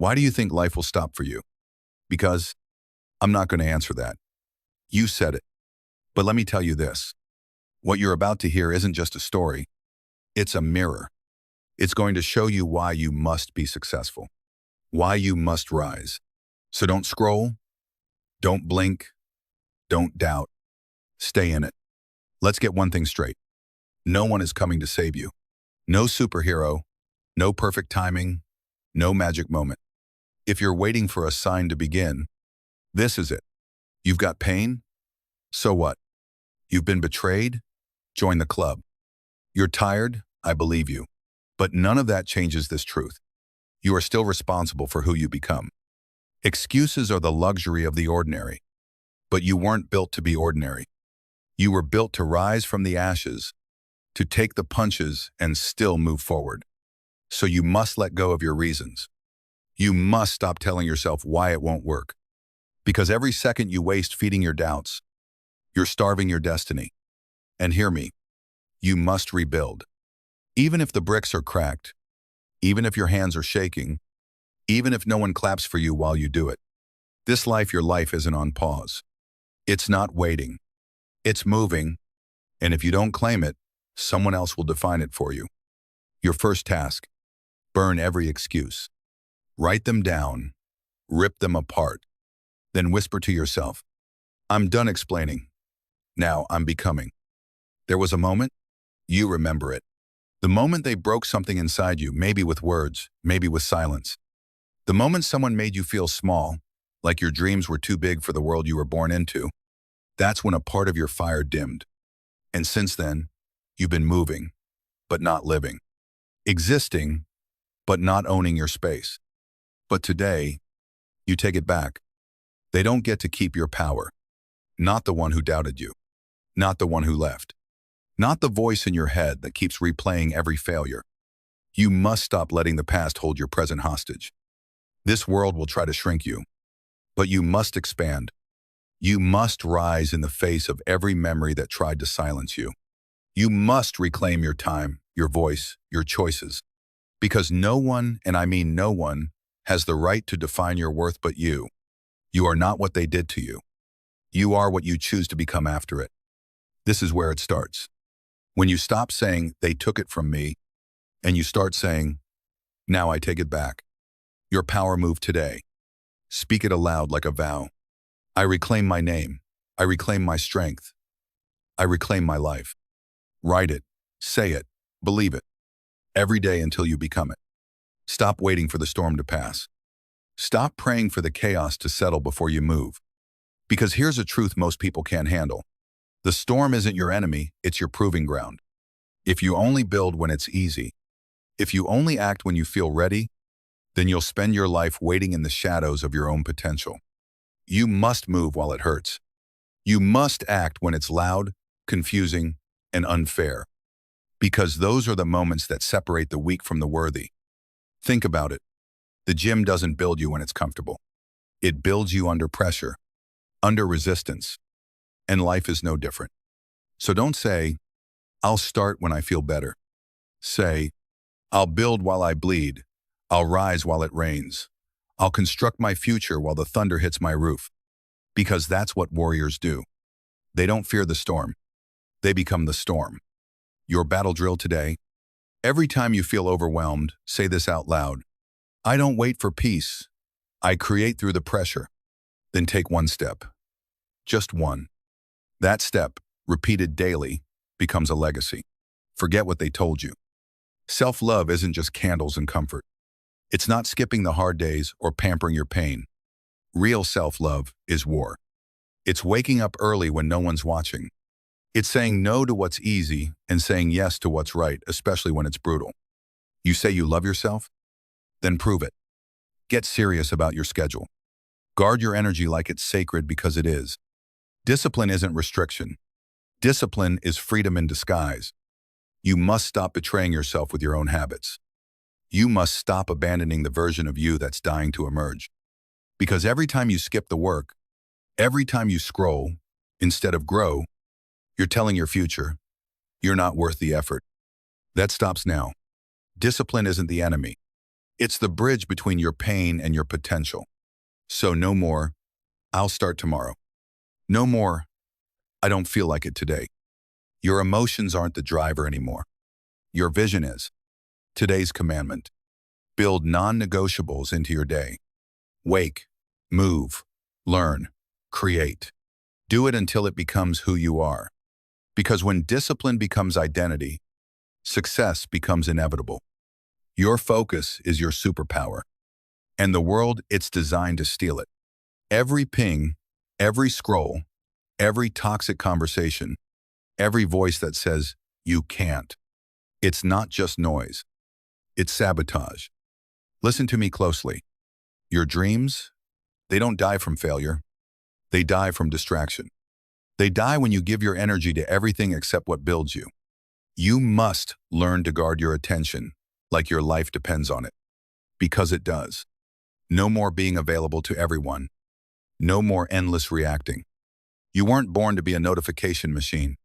Why do you think life will stop for you? Because I'm not going to answer that. You said it. But let me tell you this. What you're about to hear isn't just a story. It's a mirror. It's going to show you why you must be successful, why you must rise. So don't scroll, don't blink, don't doubt. Stay in it. Let's get one thing straight. No one is coming to save you. No superhero, no perfect timing, no magic moment. If you're waiting for a sign to begin, this is it. You've got pain? So what? You've been betrayed? Join the club. You're tired? I believe you. But none of that changes this truth. You are still responsible for who you become. Excuses are the luxury of the ordinary. But you weren't built to be ordinary. You were built to rise from the ashes, to take the punches and still move forward. So you must let go of your reasons. You must stop telling yourself why it won't work. Because every second you waste feeding your doubts, you're starving your destiny. And hear me, you must rebuild. Even if the bricks are cracked, even if your hands are shaking, even if no one claps for you while you do it. This life, your life isn't on pause. It's not waiting. It's moving. And if you don't claim it, someone else will define it for you. Your first task, burn every excuse. Write them down, rip them apart. Then whisper to yourself, I'm done explaining. Now I'm becoming. There was a moment, you remember it. The moment they broke something inside you, maybe with words, maybe with silence. The moment someone made you feel small, like your dreams were too big for the world you were born into. That's when a part of your fire dimmed. And since then, you've been moving, but not living. Existing, but not owning your space. But today, you take it back. They don't get to keep your power. Not the one who doubted you. Not the one who left. Not the voice in your head that keeps replaying every failure. You must stop letting the past hold your present hostage. This world will try to shrink you, but you must expand. You must rise in the face of every memory that tried to silence you. You must reclaim your time, your voice, your choices. Because no one, and I mean no one, has the right to define your worth but you. You are not what they did to you. You are what you choose to become after it. This is where it starts. When you stop saying, they took it from me, and you start saying, now I take it back. Your power move today. Speak it aloud like a vow. I reclaim my name. I reclaim my strength. I reclaim my life. Write it, say it, believe it. Every day until you become it. Stop waiting for the storm to pass. Stop praying for the chaos to settle before you move. Because here's a truth most people can't handle. The storm isn't your enemy, it's your proving ground. If you only build when it's easy, if you only act when you feel ready, then you'll spend your life waiting in the shadows of your own potential. You must move while it hurts. You must act when it's loud, confusing, and unfair. Because those are the moments that separate the weak from the worthy. Think about it. The gym doesn't build you when it's comfortable. It builds you under pressure, under resistance. And life is no different. So don't say, I'll start when I feel better. Say, I'll build while I bleed. I'll rise while it rains. I'll construct my future while the thunder hits my roof. Because that's what warriors do. They don't fear the storm. They become the storm. Your battle drill today. Every time you feel overwhelmed, say this out loud. I don't wait for peace. I create through the pressure. Then take one step. Just one. That step, repeated daily, becomes a legacy. Forget what they told you. Self-love isn't just candles and comfort. It's not skipping the hard days or pampering your pain. Real self-love is war. It's waking up early when no one's watching. It's saying no to what's easy and saying yes to what's right, especially when it's brutal. You say you love yourself? Then prove it. Get serious about your schedule. Guard your energy like it's sacred because it is. Discipline isn't restriction. Discipline is freedom in disguise. You must stop betraying yourself with your own habits. You must stop abandoning the version of you that's dying to emerge. Because every time you skip the work, every time you scroll, instead of grow, you're telling your future, you're not worth the effort. That stops now. Discipline isn't the enemy. It's the bridge between your pain and your potential. So no more, "I'll start tomorrow." No more, "I don't feel like it today." Your emotions aren't the driver anymore. Your vision is. Today's commandment: build non-negotiables into your day. Wake, move, learn, create. Do it until it becomes who you are. Because when discipline becomes identity, success becomes inevitable. Your focus is your superpower, and the world, it's designed to steal it. Every ping, every scroll, every toxic conversation, every voice that says, "You can't." It's not just noise. It's sabotage. Listen to me closely. Your dreams, they don't die from failure. They die from distraction. They die when you give your energy to everything except what builds you. You must learn to guard your attention like your life depends on it. Because it does. No more being available to everyone. No more endless reacting. You weren't born to be a notification machine.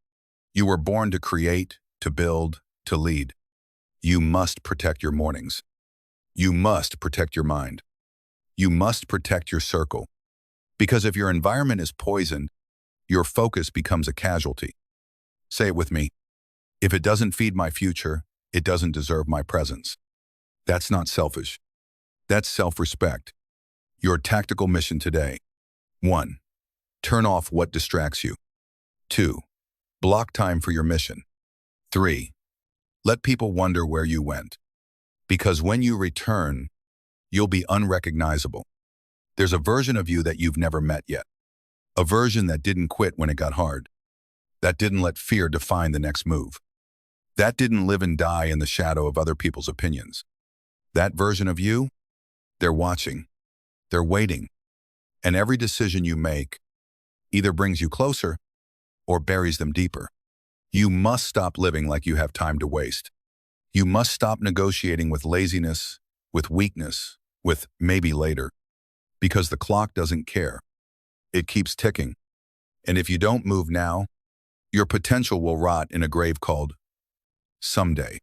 You were born to create, to build, to lead. You must protect your mornings. You must protect your mind. You must protect your circle. Because if your environment is poisoned, your focus becomes a casualty. Say it with me. If it doesn't feed my future, it doesn't deserve my presence. That's not selfish. That's self-respect. Your tactical mission today: 1. Turn off what distracts you. 2. Block time for your mission. 3. Let people wonder where you went. Because when you return, you'll be unrecognizable. There's a version of you that you've never met yet. A version that didn't quit when it got hard. That didn't let fear define the next move. That didn't live and die in the shadow of other people's opinions. That version of you, they're watching. They're waiting. And every decision you make either brings you closer or buries them deeper. You must stop living like you have time to waste. You must stop negotiating with laziness, with weakness, with maybe later. Because the clock doesn't care. It keeps ticking. And if you don't move now, your potential will rot in a grave called someday.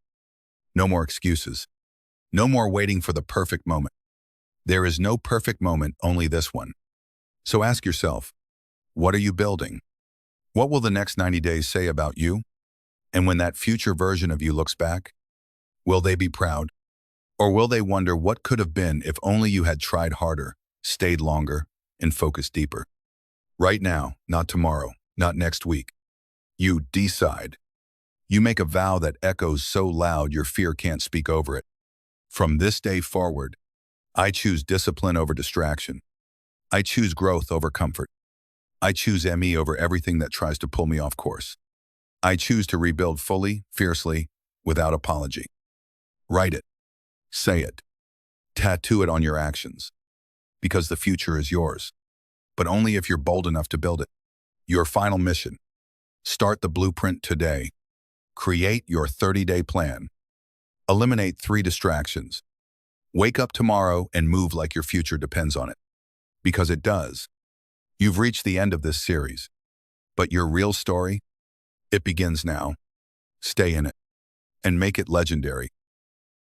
No more excuses. No more waiting for the perfect moment. There is no perfect moment, only this one. So ask yourself, what are you building? What will the next 90 days say about you? And when that future version of you looks back, will they be proud? Or will they wonder what could have been if only you had tried harder, stayed longer, and focused deeper? Right now, not tomorrow, not next week. You decide. You make a vow that echoes so loud your fear can't speak over it. From this day forward, I choose discipline over distraction. I choose growth over comfort. I choose ME over everything that tries to pull me off course. I choose to rebuild fully, fiercely, without apology. Write it. Say it. Tattoo it on your actions. Because the future is yours. But only if you're bold enough to build it. Your final mission. Start the blueprint today. Create your 30-day plan. Eliminate 3 distractions. Wake up tomorrow and move like your future depends on it. Because it does. You've reached the end of this series. But your real story, it begins now. Stay in it. And make it legendary.